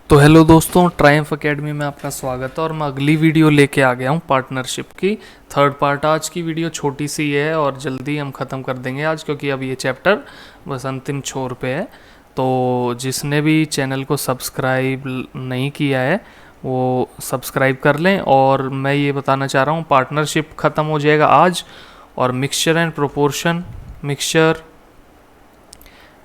तो हेलो दोस्तों, Triumph academy में आपका स्वागत है। और मैं अगली वीडियो लेके आ गया हूँ पार्टनरशिप की थर्ड पार्ट। आज की वीडियो छोटी सी है और जल्दी हम ख़त्म कर देंगे आज, क्योंकि अब ये चैप्टर बस अंतिम छोर पे है। तो जिसने भी चैनल को सब्सक्राइब नहीं किया है वो सब्सक्राइब कर लें। और मैं ये बताना चाह रहा हूँ, पार्टनरशिप ख़त्म हो जाएगा आज और mixture and proportion, mixture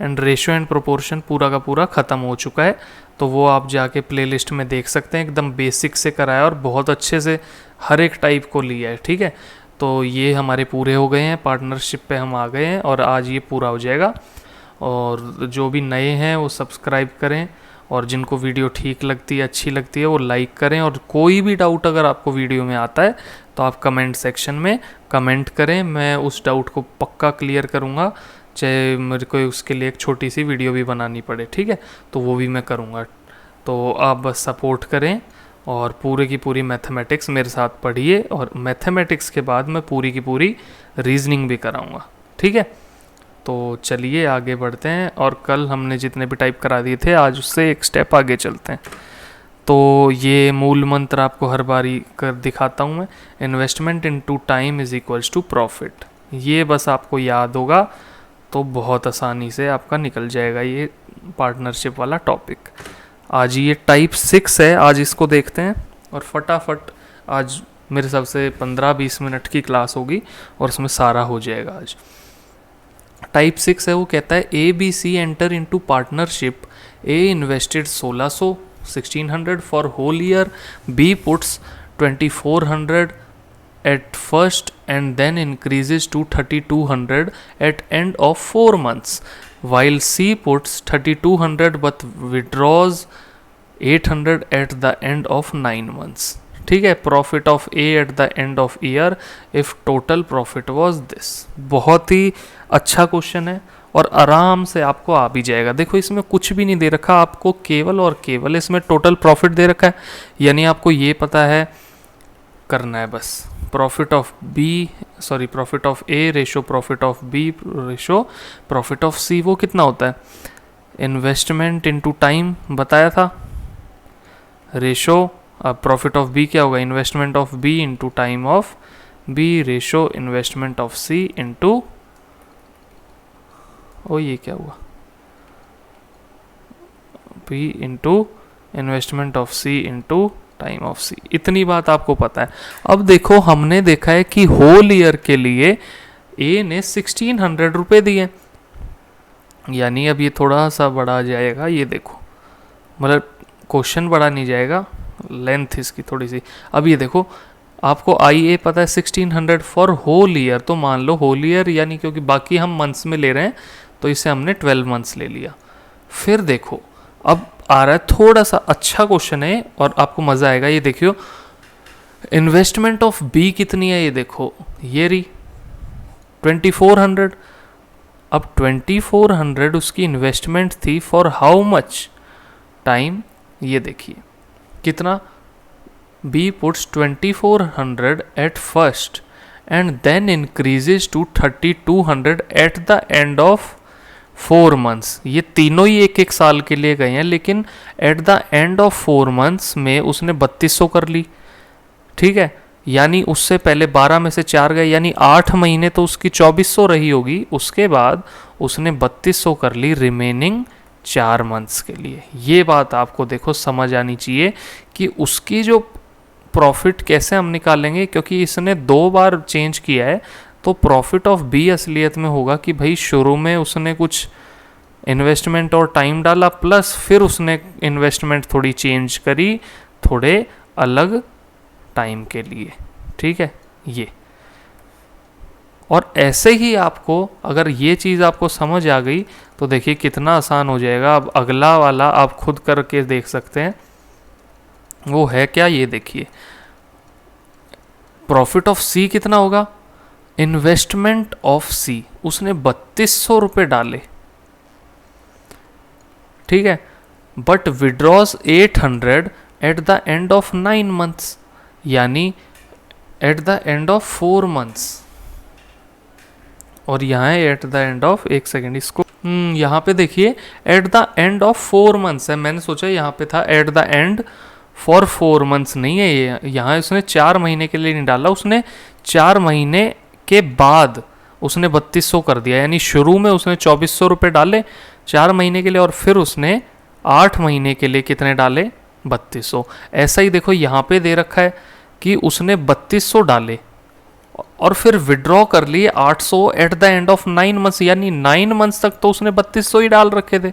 and ratio and proportion पूरा का पूरा ख़त्म हो चुका है। तो वो आप जाके प्लेलिस्ट में देख सकते हैं। एकदम बेसिक से कराया और बहुत अच्छे से हर एक टाइप को लिया है, ठीक है। तो ये हमारे पूरे हो गए हैं, पार्टनरशिप पे हम आ गए हैं और आज ये पूरा हो जाएगा। और जो भी नए हैं वो सब्सक्राइब करें, और जिनको वीडियो ठीक लगती है, अच्छी लगती है, वो लाइक करें। और कोई भी डाउट अगर आपको वीडियो में आता है तो आप कमेंट सेक्शन में कमेंट करें, मैं उस डाउट को पक्का क्लियर करूँगा, चाहे मेरे को उसके लिए एक छोटी सी वीडियो भी बनानी पड़े, ठीक है। तो वो भी मैं करूँगा। तो आप बस सपोर्ट करें और पूरे की पूरी मैथमेटिक्स मेरे साथ पढ़िए, और मैथमेटिक्स के बाद मैं पूरी की पूरी रीजनिंग भी कराऊँगा, ठीक है। तो चलिए आगे बढ़ते हैं। और कल हमने जितने भी टाइप करा दिए थे, आज उससे एक स्टेप आगे चलते हैं। तो ये मूल मंत्र आपको हर बारी कर दिखाता हूँ मैं। Investment into time is equals to profit. ये बस आपको याद होगा तो बहुत आसानी से आपका निकल जाएगा ये पार्टनरशिप वाला टॉपिक। आज ये टाइप 6 है, आज इसको देखते हैं और फटाफट आज मेरे हिसाब से 15-20 मिनट की क्लास होगी और उसमें सारा हो जाएगा आज। टाइप 6 है, वो कहता है A B C enter into partnership. A invested 1600 for whole year, B puts 2400 at first and then increases to 3200 at end of 4 months, while C puts 3200 but withdraws 800 at the end of 9 months. ठीक है। Profit of A eight the end of year if total profit was this. बहुत ही अच्छा question है और आराम से आपको आ भी जाएगा। देखो इसमें कुछ भी नहीं दे रखा आपको, केवल और केवल इसमें टोटल प्रॉफिट दे रखा है, यानी आपको ये पता है करना है बस। Profit of B, sorry profit of A ratio profit of B ratio profit of C, वो कितना होता है? इन्वेस्टमेंट इनटू टाइम बताया था, रेशो। अब प्रॉफिट ऑफ बी क्या होगा? Investment of B into time of B ratio investment of C into, ओ ये क्या हुआ, B into investment of C into time of C. इतनी बात आपको पता है। अब देखो हमने देखा है कि होल ईयर के लिए ए ने 1600 रुपये दिए, यानी अब ये थोड़ा सा बढ़ा जाएगा। ये देखो, मतलब क्वेश्चन बढ़ा नहीं जाएगा, लेंथ इसकी थोड़ी सी। अब ये देखो आपको आई ए पता है 1600 फॉर होल ईयर, तो मान लो होल ईयर, यानी क्योंकि बाकी हम मंथ्स में ले रहे हैं तो इसे हमने 12 मंथ्स ले लिया। फिर देखो अब आ रहा है थोड़ा सा अच्छा क्वेश्चन है और आपको मजा आएगा। ये देखियो इन्वेस्टमेंट ऑफ बी कितनी है, ये देखो ये रही 2400। अब 2400 उसकी इन्वेस्टमेंट थी फॉर हाउ मच टाइम, ये देखिए कितना, B puts 2400 at first and then increases to 3200 at the end of 4 months. ये तीनों ही एक एक साल के लिए गए हैं, लेकिन eight the end of 4 months में उसने 3200 कर ली, ठीक है। यानी उससे पहले 12 में से 4 गए, यानी 8 महीने तो उसकी 2400 रही होगी। उसके बाद उसने 3200 कर ली रिमेनिंग 4 मंथ्स के लिए। ये बात आपको देखो समझ आनी चाहिए कि उसकी जो प्रॉफिट कैसे हम निकालेंगे, क्योंकि इसने 2 बार चेंज किया है। तो प्रॉफिट ऑफ बी असलियत में होगा कि भाई शुरू में उसने कुछ इन्वेस्टमेंट और टाइम डाला, प्लस फिर उसने इन्वेस्टमेंट थोड़ी चेंज करी थोड़े अलग टाइम के लिए, ठीक है ये। और ऐसे ही आपको अगर ये चीज़ आपको समझ आ गई तो देखिए कितना आसान हो जाएगा। अब अगला वाला आप खुद करके देख सकते हैं, वो है क्या, ये देखिए प्रॉफिट ऑफ सी कितना होगा। इन्वेस्टमेंट ऑफ सी, उसने 3200 रुपये डाले, ठीक है, but withdraws 800 at the end of 9 months, यानी at the end of 4 months. और यहाँ है एट द एंड ऑफ, एक सेकेंड इसको यहाँ पे देखिए at the end of 4 months है, मैंने सोचा यहाँ पे था at the end for 4 months, नहीं है ये, यहाँ उसने 4 महीने के लिए नहीं डाला, उसने 4 महीने के बाद उसने 3200 कर दिया, यानी शुरू में उसने 2400 रुपये डाले 4 महीने के लिए, और फिर उसने 8 महीने के लिए कितने डाले, 3200। ऐसा ही देखो यहाँ पे दे रखा है कि उसने 3200 डाले और फिर विड्रॉ कर लिए 800 at the end of 9 months, यानी 9 मंथ्स तक तो उसने 3200 ही डाल रखे थे।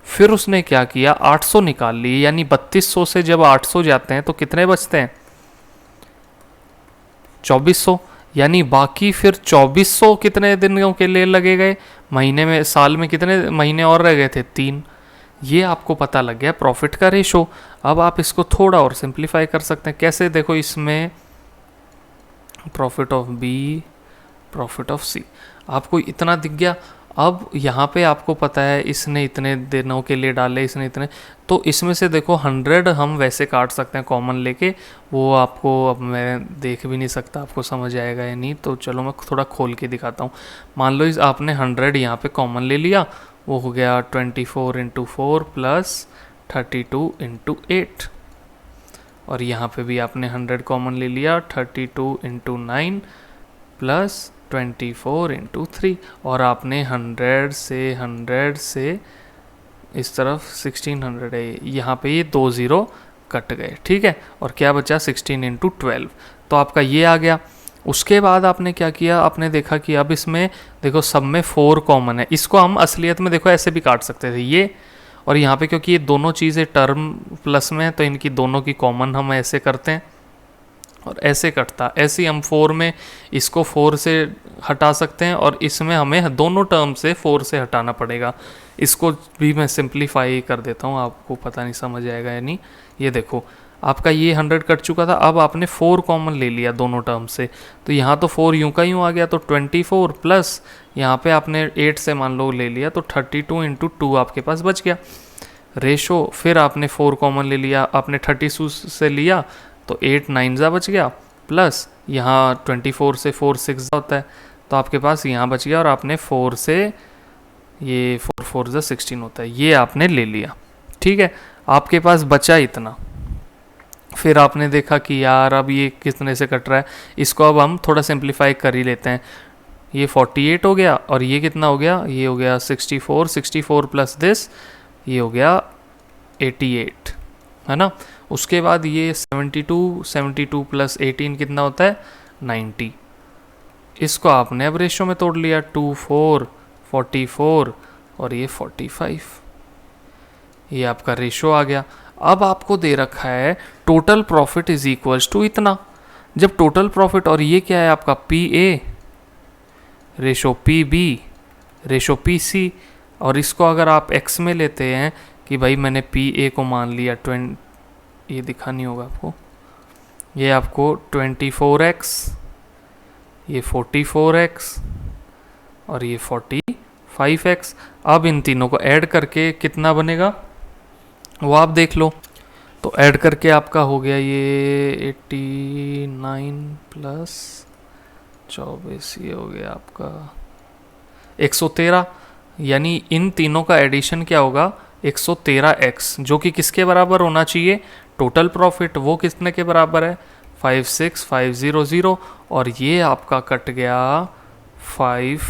फिर उसने क्या किया, 800 निकाल लिए, यानी 3200 से जब 800 जाते हैं तो कितने बचते हैं, 2400, यानी बाकी फिर 2400 कितने दिनों के लिए लगे गए, महीने में, साल में कितने महीने और रह गए थे, 3। ये आपको पता लग गया प्रॉफिट का रेशो। अब आप इसको थोड़ा और सिंप्लीफाई कर सकते हैं, कैसे, देखो इसमें profit of B, profit of C, आपको इतना दिख गया। अब यहाँ पे आपको पता है इसने इतने दिनों के लिए डाले, इसने इतने, तो इसमें से देखो 100 हम वैसे काट सकते हैं कॉमन लेके, वो आपको अब मैं देख भी नहीं सकता आपको समझ आएगा या नहीं, तो चलो मैं थोड़ा खोल के दिखाता हूँ। मान लो इस आपने 100 यहाँ पे कॉमन ले लिया, वो हो गया 24 इंटू 4 प्लस 32 इंटू 8, और यहाँ पे भी आपने 100 कॉमन ले लिया, 32 इंटू 9 प्लस 24 इंटू 3, और आपने 100 से इस तरफ 1600 है, यहाँ पे ये 2 0 कट गए, ठीक है, और क्या बचा 16 इंटू 12, तो आपका ये आ गया। उसके बाद आपने क्या किया, आपने देखा कि अब इसमें देखो सब में 4 कॉमन है, इसको हम असलियत में देखो ऐसे भी काट सकते थे ये, और यहाँ पे क्योंकि ये दोनों चीज़ें टर्म प्लस में है तो इनकी दोनों की कॉमन हम ऐसे करते हैं और ऐसे कटता, ऐसे हम 4 में इसको 4 से हटा सकते हैं, और इसमें हमें दोनों टर्म से 4 से हटाना पड़ेगा। इसको भी मैं सिंप्लीफाई कर देता हूँ, आपको पता नहीं समझ आएगा या नहीं। ये देखो आपका ये 100 कट चुका था, अब आपने 4 कॉमन ले लिया दोनों टर्म से, तो यहाँ तो 4 यूँ का यूँ आ गया, तो 24 प्लस यहाँ पे आपने 8 से मान लो ले लिया, तो 32 इंटू 2 आपके पास बच गया रेशो। फिर आपने 4 कॉमन ले लिया, आपने 32 से लिया तो 8 9 जा बच गया, प्लस यहाँ 24 से 4 6 होता है, तो आपके पास यहाँ बच गया, और आपने 4 से ये 4 4 जा 16 होता है, ये आपने ले लिया, ठीक है, आपके पास बचा इतना। फिर आपने देखा कि यार अब ये कितने से कट रहा है, इसको अब हम थोड़ा सिंप्लीफाई कर ही लेते हैं। ये 48 हो गया, और ये कितना हो गया, ये हो गया 64, 64 प्लस दिस ये हो गया 88, है ना। उसके बाद ये 72, 72 प्लस 18 कितना होता है 90। इसको आपने अब रेशो में तोड़ लिया, 2 4 44 और ये 45, ये आपका रेशो आ गया। अब आपको दे रखा है total profit is equals to इतना। जब टोटल प्रॉफिट, और ये क्या है आपका P A ratio P B ratio P C, और इसको अगर आप एक्स में लेते हैं कि भाई मैंने पी ए को मान लिया 20, ये दिखा नहीं होगा आपको, ये आपको 24x, ये 44x और ये 45x। अब इन तीनों को ऐड करके कितना बनेगा वो आप देख लो, तो ऐड करके आपका हो गया ये 89 प्लस 24, ये हो गया आपका 113, यानी इन तीनों का एडिशन क्या होगा 113x, जो कि किसके बराबर होना चाहिए, टोटल प्रॉफिट, वो कितने के बराबर है 56500, और ये आपका कट गया 5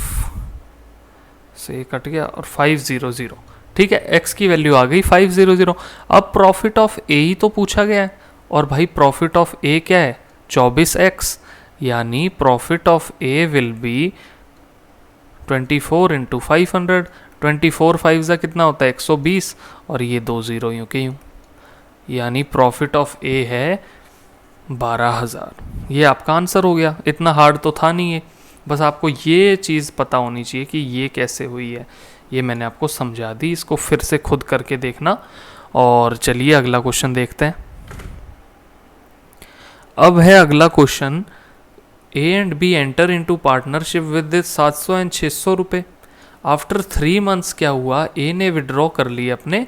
से कट गया और 500, ठीक है, x की वैल्यू आ गई 500। अब प्रॉफिट ऑफ ए ही तो पूछा गया है, और भाई प्रॉफिट ऑफ ए क्या है 24x, यानी profit of A will be 24 into 500, 24 5 का कितना होता है 120, और ये 2 0 यूँ के यूँ, यानी प्रॉफिट ऑफ ए है 12,000। ये आपका आंसर हो गया, इतना हार्ड तो था नहीं है, बस आपको ये चीज़ पता होनी चाहिए कि ये कैसे हुई है, ये मैंने आपको समझा दी, इसको फिर से खुद करके देखना। और चलिए अगला क्वेश्चन देखते हैं। अब है अगला question, A and B enter into partnership with 700 and 600 रुपये। आफ्टर 3 मंथ्स क्या हुआ, ए ने विड्रॉ कर लिए अपने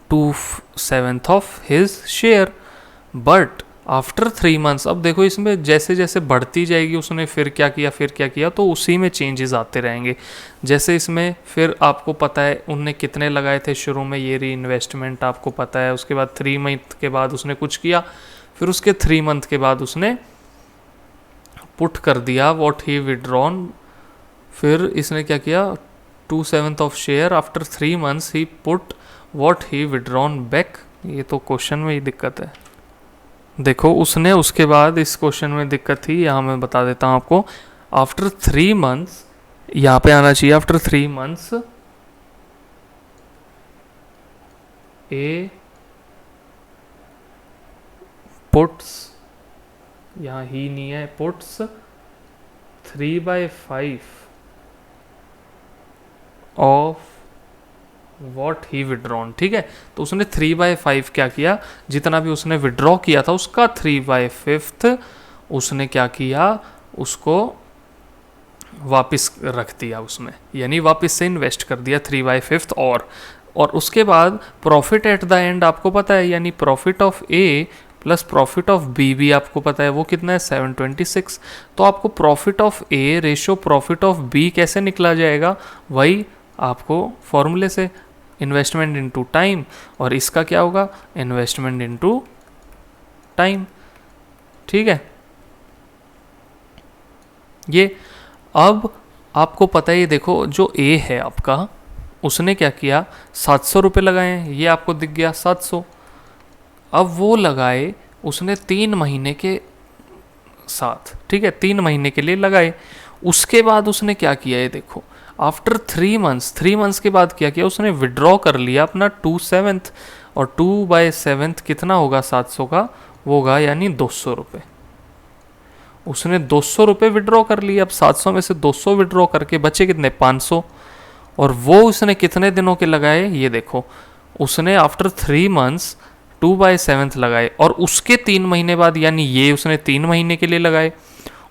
2/7 of his share, but after 3 months. अब देखो इसमें जैसे जैसे बढ़ती जाएगी उसने फिर क्या किया फिर क्या किया, तो उसी में चेंजेस आते रहेंगे। जैसे इसमें फिर आपको पता है उनने कितने लगाए थे शुरू में, ये री इन्वेस्टमेंट आपको पता है। उसके बाद 3 मंथ के बाद उसने कुछ किया, फिर उसके 3 मंथ के बाद उसने पुट कर दिया व्हाट ही विड्रॉन। फिर इसने क्या किया, 2/7 of share after 3 months he put what he withdrawn back. ये तो क्वेश्चन में ही दिक्कत है। देखो उसने उसके बाद इस क्वेश्चन में दिक्कत थी, यहाँ मैं बता देता हूँ आपको। आफ्टर 3 मंथ्स, यहाँ पे आना चाहिए आफ्टर 3 मंथ्स ए पुट्स, यहाँ ही नहीं है, puts 3/5 of what he withdrawn. ठीक है, तो उसने 3/5 क्या किया, जितना भी उसने विड्रॉ किया था उसका 3/5 उसने क्या किया, उसको वापस रख दिया उसमें, यानी वापस से इन्वेस्ट कर दिया 3/5। और उसके बाद प्रॉफिट एट द एंड आपको पता है, यानी profit of A plus profit of B भी आपको पता है वो कितना है 726। तो आपको profit of A ratio profit of B कैसे निकला जाएगा, वही आपको फॉर्मूले से, इन्वेस्टमेंट इनटू टाइम, और इसका क्या होगा इन्वेस्टमेंट इनटू टाइम। ठीक है, ये अब आपको पता है, ये देखो जो ए है आपका, उसने क्या किया 700 रुपये लगाए हैं, ये आपको दिख गया 700। अब वो लगाए उसने 3 महीने के साथ, ठीक है 3 महीने के लिए लगाए। उसके बाद उसने क्या किया, ये देखो आफ्टर 3 मंथ्स के बाद क्या किया, उसने विड्रॉ कर लिया अपना 2/7, और 2/7 कितना होगा 700 का, वो होगा यानी 200 रुपये। उसने 200 रुपये विड्रॉ कर लिया। अब 700 में से 200 विड्रॉ करके बचे कितने 500, और वो उसने कितने दिनों के लगाए, ये देखो उसने आफ्टर 3 मंथ्स 2/7 लगाए, और उसके 3 महीने बाद, यानी ये उसने 3 महीने के लिए लगाए।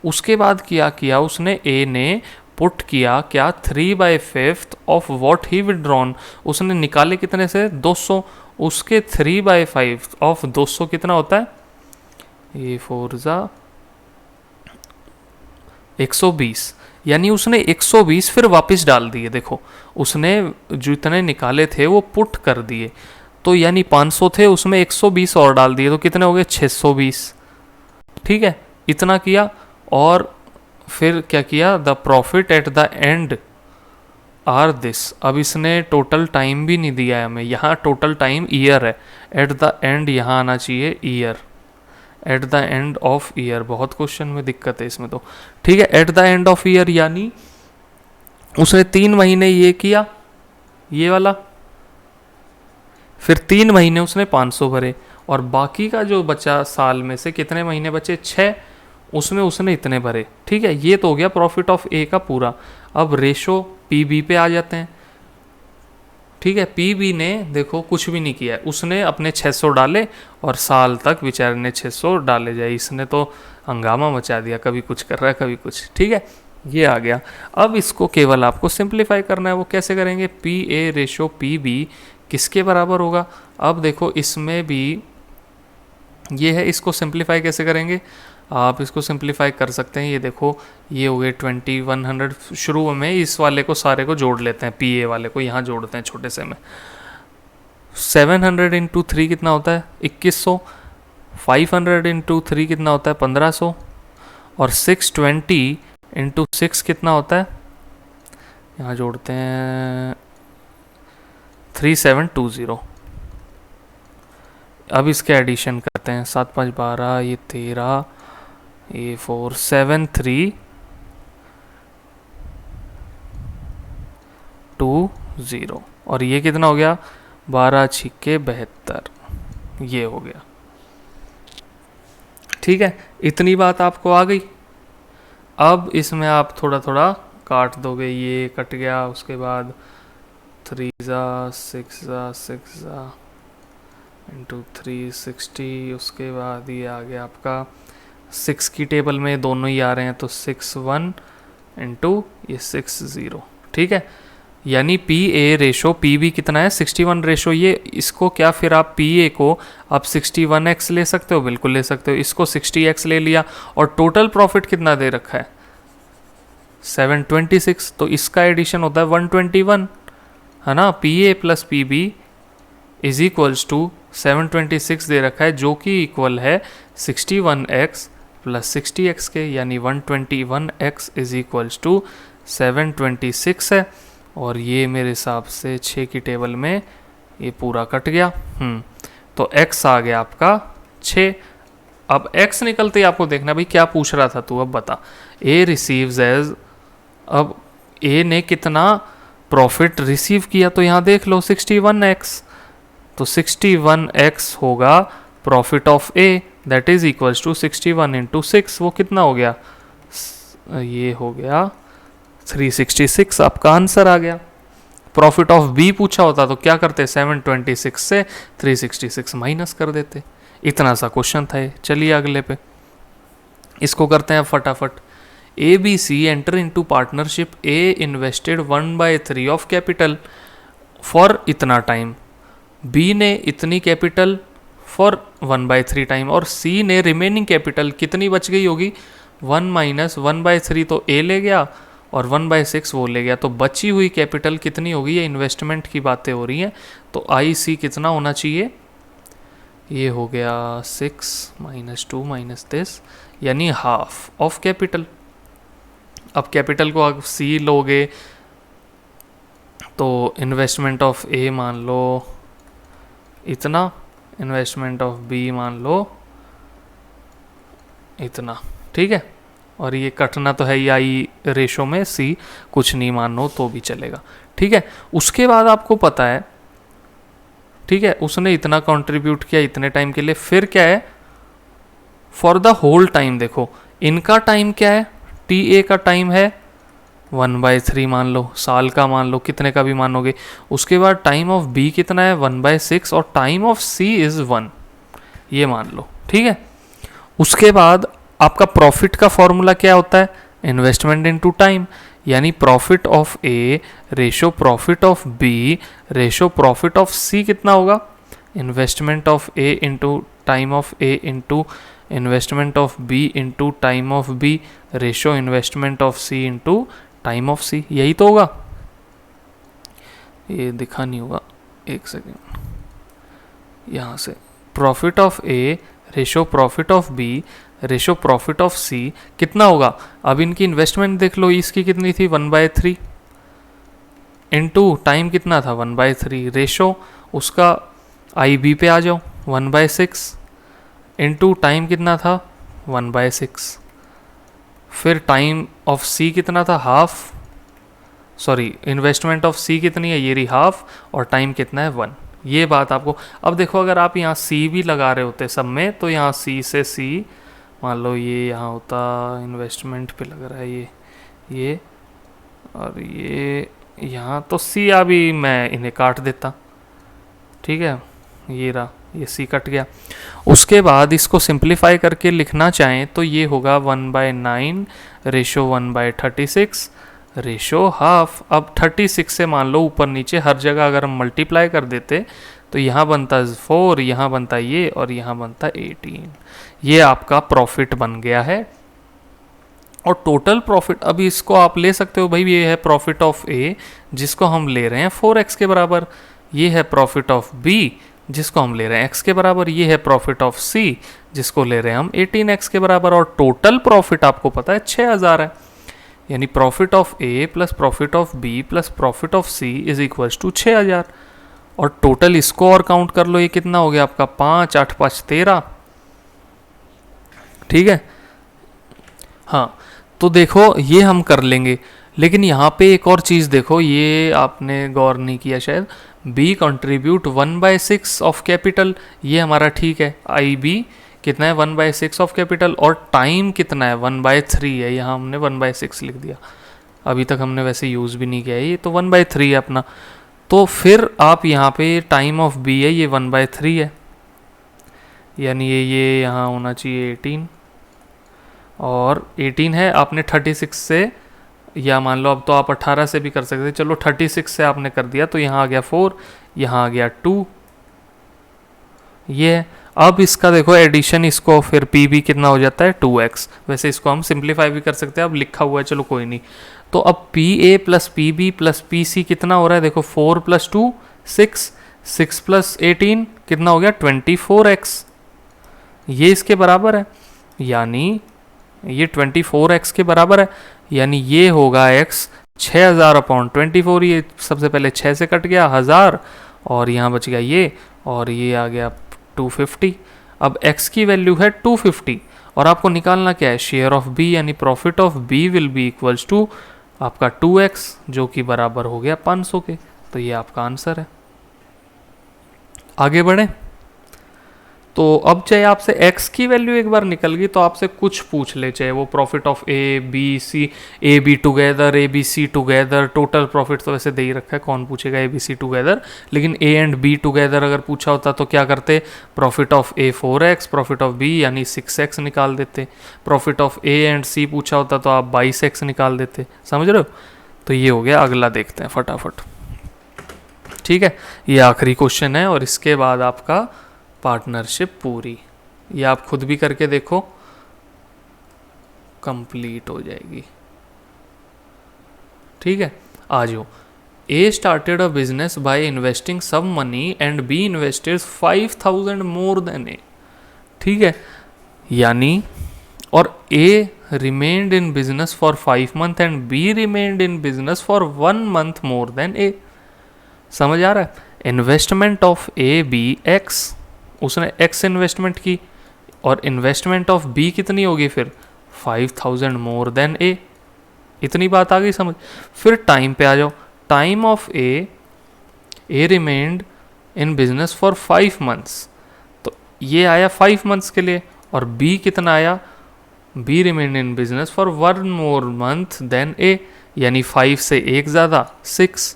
उसके बाद क्या किया उसने, ए ने पुट किया क्या 3/5 ऑफ वॉट ही विड्रॉन, उसने निकाले कितने से 200, उसके 3/5 ऑफ 200 कितना होता है, ये 4 120, यानी उसने 120 फिर वापस डाल दिए। देखो उसने जितने निकाले थे वो पुट कर दिए, तो यानी 500 थे उसमें 120 और डाल दिए, तो कितने हो गए 620। ठीक है, इतना किया, और फिर क्या किया, the profit at the end are this. अब इसने टोटल टाइम भी नहीं दिया है हमें, यहाँ टोटल टाइम ईयर है, एट द एंड यहाँ आना चाहिए year, eight the end of year. बहुत क्वेश्चन में दिक्कत है इसमें तो। ठीक है, at the end of year, यानी उसने 3 महीने ये किया ये वाला, फिर 3 महीने उसने 500 भरे, और बाकी का जो बचा साल में से कितने महीने बचे 6, उसमें उसने इतने भरे। ठीक है, ये तो हो गया प्रॉफिट ऑफ ए का पूरा। अब रेशो पी बी पे आ जाते हैं। ठीक है, पी बी ने देखो कुछ भी नहीं किया है, उसने अपने 600 डाले, और साल तक बेचारे ने 600 डाले जाए, इसने तो हंगामा मचा दिया, कभी कुछ कर रहा है कभी कुछ। ठीक है, ये आ गया। अब इसको केवल आपको सिंप्लीफाई करना है, वो कैसे करेंगे, P A ratio P B किसके बराबर होगा। अब देखो इसमें भी ये है, इसको सिंप्लीफाई कैसे करेंगे, आप इसको सिंप्लीफाई कर सकते हैं। ये देखो ये हो गए 2100, शुरू में इस वाले को सारे को जोड़ लेते हैं, पी ए वाले को यहाँ जोड़ते हैं छोटे से में। 700 इंटू 3 कितना होता है 2100, 500 इंटू 3 कितना होता है 1500, और 620 इंटू 6 कितना होता है, यहाँ जोड़ते हैं 3720। अब इसके एडिशन करते हैं, 7 5 12, ये 13, ये 4 7 3 2 0, और ये कितना हो गया 12 छिक्के 72, ये हो गया। ठीक है, इतनी बात आपको आ गई। अब इसमें आप थोड़ा थोड़ा काट दोगे, ये कट गया, उसके बाद 3 6 6 इंटू 360, उसके बाद ये आ गया आपका 6 की टेबल में दोनों ही आ रहे हैं, तो 6 1 इंटू ये 6 0। ठीक है, यानी P A ratio P B कितना है 61 रेशो ये, इसको क्या फिर आप पी ए को आप 61x ले सकते हो, बिल्कुल ले सकते हो, इसको 60x ले लिया और टोटल प्रॉफिट कितना दे रखा है 726, तो इसका एडिशन होता है 121, है ना। P A plus P B is equals to 726 दे रखा है, जो कि इक्वल है 61x प्लस 60x के, यानी 121x इज इक्वल्स टू 726 है। और ये मेरे हिसाब से 6 की टेबल में ये पूरा कट गया। तो x आ गया आपका 6। अब x निकलते ही आपको देखना भाई क्या पूछ रहा था तू, अब बता। a रिसीव्स एज, अब a ने कितना प्रॉफिट रिसीव किया, तो यहाँ देख लो 61x, तो 61x होगा profit of a, that is equals to 61 into 6, वो कितना हो गया, ये हो गया 366, आपका आंसर आ गया। प्रॉफिट ऑफ बी पूछा होता तो क्या करते, 726 से 366 माइनस कर देते। इतना सा क्वेश्चन था ये। चलिए अगले पे, इसको करते हैं फटाफट। A B C enter into partnership, A invested 1/3 of capital for इतना टाइम, बी ने इतनी कैपिटल फॉर 1/3 टाइम, और सी ने रिमेनिंग कैपिटल कितनी बच गई होगी 1 माइनस 1/3, तो ए ले गया और 1/6 वो ले गया, तो बची हुई कैपिटल कितनी होगी, ये इन्वेस्टमेंट की बातें हो रही हैं, तो आई सी कितना होना चाहिए, ये हो गया 6 माइनस 2 माइनस दिस, यानी हाफ ऑफ कैपिटल। अब कैपिटल को आप सी लोगे तो इन्वेस्टमेंट ऑफ ए मान लो इतना, इन्वेस्टमेंट ऑफ बी मान लो इतना, ठीक है। और ये कटना तो है ही आई रेशो में, सी कुछ नहीं मानो तो भी चलेगा, ठीक है। उसके बाद आपको पता है, ठीक है, उसने इतना कंट्रीब्यूट किया इतने टाइम के लिए, फिर क्या है फॉर द होल टाइम, देखो इनका टाइम क्या है, टी ए का टाइम है 1/3 मान लो, साल का मान लो, कितने का भी मानोगे। उसके बाद टाइम ऑफ बी कितना है 1/6 और टाइम ऑफ सी इज 1, ये मान लो, ठीक है। उसके बाद आपका प्रॉफिट का फॉर्मूला क्या होता है, इन्वेस्टमेंट इनटू टाइम, यानी profit of A ratio profit of B ratio profit of C कितना होगा, investment of A into time of A into investment of B into time of B ratio investment of C into time of C, यही तो होगा। ये दिखा नहीं होगा, एक सेकेंड, यहाँ से profit of A ratio profit of B ratio profit of C कितना होगा। अब इनकी इन्वेस्टमेंट देख लो, इसकी कितनी थी 1/3 इंटू टाइम कितना था 1/3, रेशो उसका आई बी पे आ जाओ 1/6 इंटू टाइम कितना था 1/6, फिर टाइम ऑफ सी कितना था हाफ, सॉरी इन्वेस्टमेंट ऑफ सी कितनी है ये रही हाफ, और टाइम कितना है 1, ये बात आपको। अब देखो अगर आप यहाँ सी भी लगा रहे होते सब में, तो यहाँ सी से सी मान लो ये यहाँ होता, इन्वेस्टमेंट पे लग रहा है ये और ये यहाँ, तो सी अभी मैं इन्हें काट देता, ठीक है, ये रहा, ये सी कट गया। उसके बाद इसको सिंप्लीफाई करके लिखना चाहें तो ये होगा 1/9 रेशो 1/36 रेशो हाफ। अब 36 से मान लो ऊपर नीचे हर जगह अगर हम मल्टीप्लाई कर देते तो यहाँ बनता 4, यहाँ बनता ये और यहाँ बनता 18, ये आपका प्रॉफिट बन गया है। और टोटल प्रॉफिट अभी इसको आप ले सकते हो भाई, ये है प्रॉफिट ऑफ ए जिसको हम ले रहे हैं 4x के बराबर, ये है प्रॉफिट ऑफ बी जिसको हम ले रहे हैं x के बराबर, ये है प्रॉफिट ऑफ सी जिसको ले रहे हैं हम 18x के बराबर, और टोटल प्रॉफिट आपको पता है 6000 है, यानी profit of A plus profit of B plus profit of C is equals to 6000। और टोटल इसको और काउंट कर लो, ये कितना हो गया आपका 5 8 5 13, ठीक है। हाँ तो देखो ये हम कर लेंगे, लेकिन यहाँ पे एक और चीज़ देखो, ये आपने गौर नहीं किया शायद, बी कंट्रीब्यूट 1/6 ऑफ कैपिटल, ये हमारा ठीक है, आई बी कितना है 1/6 ऑफ कैपिटल, और टाइम कितना है 1/3 है, यहाँ हमने 1/6 लिख दिया, अभी तक हमने वैसे यूज़ भी नहीं किया है, ये तो 1/3 है अपना। तो फिर आप यहाँ पे टाइम ऑफ बी है ये 1/3 है, यानी ये यहाँ होना चाहिए 18, और 18 है, आपने 36 से या मान लो अब तो आप 18 से भी कर सकते थे, चलो 36 से आपने कर दिया तो यहाँ आ गया 4, यहाँ आ गया 2, ये है। अब इसका देखो एडिशन, इसको फिर पी बी कितना हो जाता है 2x। वैसे इसको हम सिंप्लीफाई भी कर सकते हैं, अब लिखा हुआ है चलो कोई नहीं। तो अब P A plus P B plus P C कितना हो रहा है, देखो 4 + 2 6, 6 + 18 कितना हो गया 24x, ये इसके बराबर है, यानी ये 24x के बराबर है, यानी ये होगा x 6000/24। ये सबसे पहले 6 से कट गया 1000 और यहाँ बच गया ये, और ये आ गया 250। अब x की वैल्यू है 250 और आपको निकालना क्या है, शेयर ऑफ b, यानी profit of b will be equals to आपका 2x, जो कि बराबर हो गया 500 के। तो ये आपका आंसर है। आगे बढ़े तो अब चाहे आपसे x की वैल्यू एक बार निकल गई तो आपसे कुछ पूछ ले, चाहे वो profit of A B C, A B together, A B C together, total profit तो वैसे दे ही रखा है, कौन पूछेगा ए बी सी टुगेदर, लेकिन ए एंड बी टुगेदर अगर पूछा होता तो क्या करते, profit of A 4x, profit of B यानी 6x निकाल देते, profit of A and C पूछा होता तो आप 22x निकाल देते, समझ रहे हो। तो ये हो गया, अगला देखते हैं फटाफट। ठीक है, ये आखिरी क्वेश्चन है और इसके बाद आपका पार्टनरशिप पूरी, ये आप खुद भी करके देखो, कंप्लीट हो जाएगी। ठीक है, आ जाओ। A started a business by investing some money and B invested 5000 more than A. ठीक है, यानी और A remained in business for 5 month and B remained in business for 1 month more than A. समझ आ रहा है। Investment of A B X, उसने x investment की और इन्वेस्टमेंट ऑफ b कितनी होगी फिर 5000 मोर देन a। इतनी बात आ गई समझ। फिर टाइम पे आ जाओ। Time of A remained in business for 5 months, तो ये आया 5 मंथ्स के लिए, और b कितना आया, b remained in business for 1 more month than a, यानी 5 से 1 ज़्यादा 6।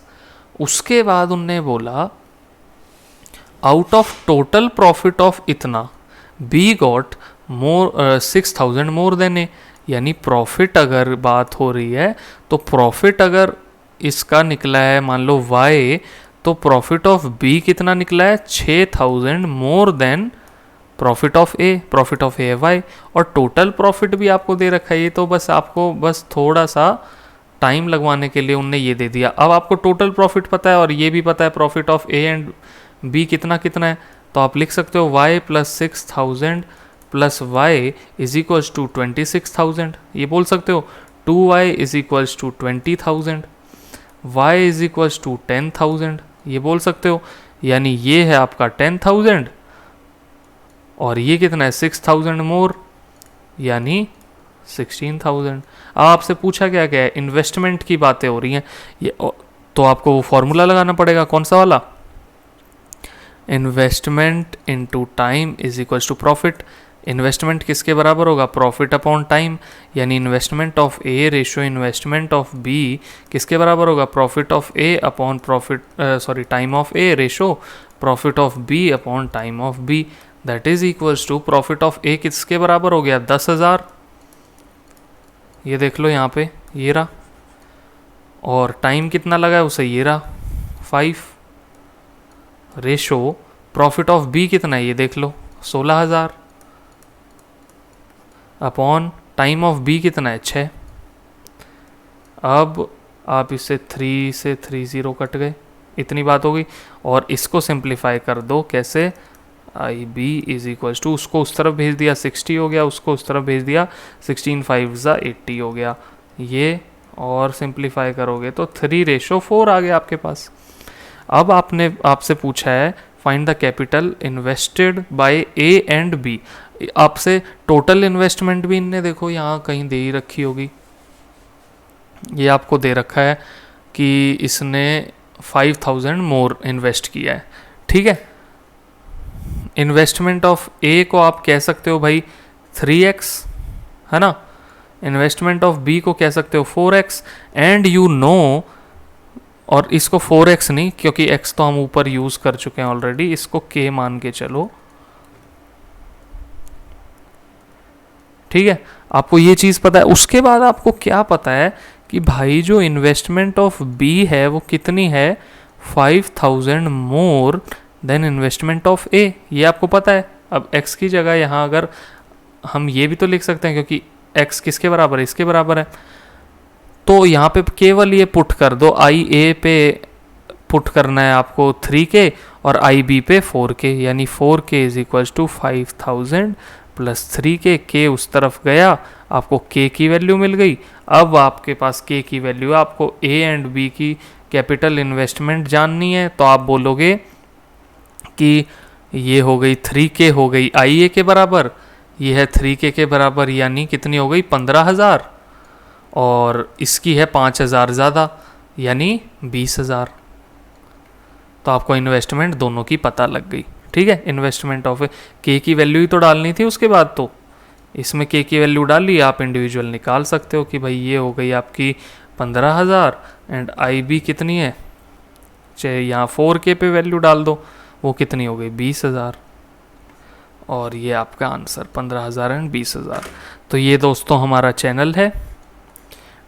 उसके बाद उनने बोला out of total profit of इतना B got more 6000 more than A, यानी प्रॉफिट अगर बात हो रही है तो प्रॉफिट अगर इसका निकला है मान लो वाई, तो प्रॉफिट ऑफ बी कितना निकला है 6000 more than profit of A. Profit of A Y, और टोटल प्रॉफिट भी आपको दे रखा है, ये तो बस आपको बस थोड़ा सा टाइम लगवाने के लिए उनने ये दे दिया। अब आपको टोटल प्रॉफिट पता है और ये भी पता है profit of A and B कितना कितना है, तो आप लिख सकते हो y + 6000 + y = 26,000। ये बोल सकते हो 2y = 20,000, y = 10,000, ये बोल सकते हो। यानी ये है आपका 10,000 और ये कितना है 6,000 मोर, यानी 16,000। अब आपसे पूछा क्या क्या है, इन्वेस्टमेंट की बातें हो रही हैं, ये तो आपको वो फॉर्मूला लगाना पड़ेगा, कौन सा वाला, investment into time is equals to profit. Investment किसके बराबर होगा, प्रॉफिट अपॉन टाइम, यानी investment of A ratio investment of B किसके बराबर होगा, profit of A upon time of A ratio profit of B upon time of B, that is equals to profit of A किसके बराबर हो गया 10,000, ये देख लो यहाँ पे ये रहा, और टाइम कितना लगा है उसे ये रहा 5, रेशो प्रॉफिट ऑफ बी कितना है ये देख लो 16,000 अपॉन टाइम ऑफ बी कितना है 6। अब आप इससे 3 से 3 0 कट गए, इतनी बात हो गई। और इसको सिंप्लीफाई कर दो कैसे, आई बी इज इक्वल्स टू, उसको उस तरफ भेज दिया 60 हो गया, उसको उस तरफ भेज दिया 16 5 80 हो गया ये, और सिंप्लीफाई करोगे तो 3:4 आ गया आपके पास। अब आपसे पूछा है find the capital invested by A and B. आपसे टोटल इन्वेस्टमेंट भी इनने देखो यहाँ कहीं दे ही रखी होगी, ये आपको दे रखा है कि इसने 5,000 मोर इन्वेस्ट किया है। ठीक है, इन्वेस्टमेंट ऑफ ए को आप कह सकते हो भाई 3x, है ना, इन्वेस्टमेंट ऑफ बी को कह सकते हो 4x, एंड यू नो, और इसको 4x नहीं क्योंकि x तो हम ऊपर यूज कर चुके हैं ऑलरेडी, इसको k मान के चलो। ठीक है, आपको ये चीज पता है। उसके बाद आपको क्या पता है कि भाई जो इन्वेस्टमेंट ऑफ बी है वो कितनी है, 5000 मोर देन इन्वेस्टमेंट ऑफ ए, ये आपको पता है। अब x की जगह यहाँ अगर हम ये भी तो लिख सकते हैं, क्योंकि x किसके बराबर है, इसके बराबर है, तो यहाँ पे केवल ये पुट कर दो, आई ए पे पुट करना है आपको 3k और आई बी पे 4k, यानी 4k is equal to 5000 plus 3k, k उस तरफ गया, आपको k की वैल्यू मिल गई। अब आपके पास k की वैल्यू, आपको a एंड b की कैपिटल इन्वेस्टमेंट जाननी है, तो आप बोलोगे कि ये हो गई 3k हो गई IA के बराबर, ये है 3k के बराबर, यानी कितनी हो गई 15,000, और इसकी है 5,000 ज़्यादा यानी 20,000। तो आपको इन्वेस्टमेंट दोनों की पता लग गई, ठीक है। इन्वेस्टमेंट ऑफ k की वैल्यू ही तो डालनी थी उसके बाद, तो इसमें k की वैल्यू डाल ली, आप इंडिविजुअल निकाल सकते हो कि भाई ये हो गई आपकी 15,000 एंड IB कितनी है, चाहे यहाँ 4k पे वैल्यू डाल दो, वो कितनी हो गई 20,000, और ये आपका आंसर 15,000 एंड 20,000। तो ये दोस्तों हमारा चैनल है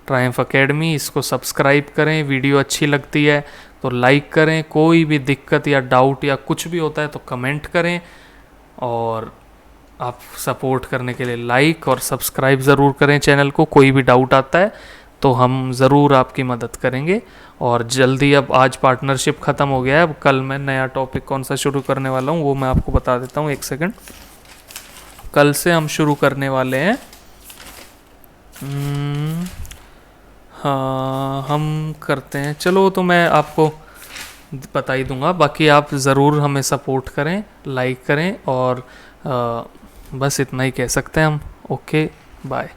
ट्रायम्फ एकेडमी, इसको सब्सक्राइब करें। वीडियो अच्छी लगती है तो लाइक करें, कोई भी दिक्कत या डाउट या कुछ भी होता है तो कमेंट करें, और आप सपोर्ट करने के लिए लाइक और सब्सक्राइब ज़रूर करें चैनल को। कोई भी डाउट आता है तो हम ज़रूर आपकी मदद करेंगे। और जल्दी, अब आज पार्टनरशिप ख़त्म हो गया है, अब कल मैं नया टॉपिक कौन सा शुरू करने वाला हूँ वो मैं आपको बता देता हूँ, एक सेकंड। कल से हम शुरू करने वाले हैं, हाँ हम करते हैं, चलो तो मैं आपको बता ही दूंगा। बाकी आप ज़रूर हमें सपोर्ट करें, लाइक करें, और बस इतना ही कह सकते हैं हम। Okay bye.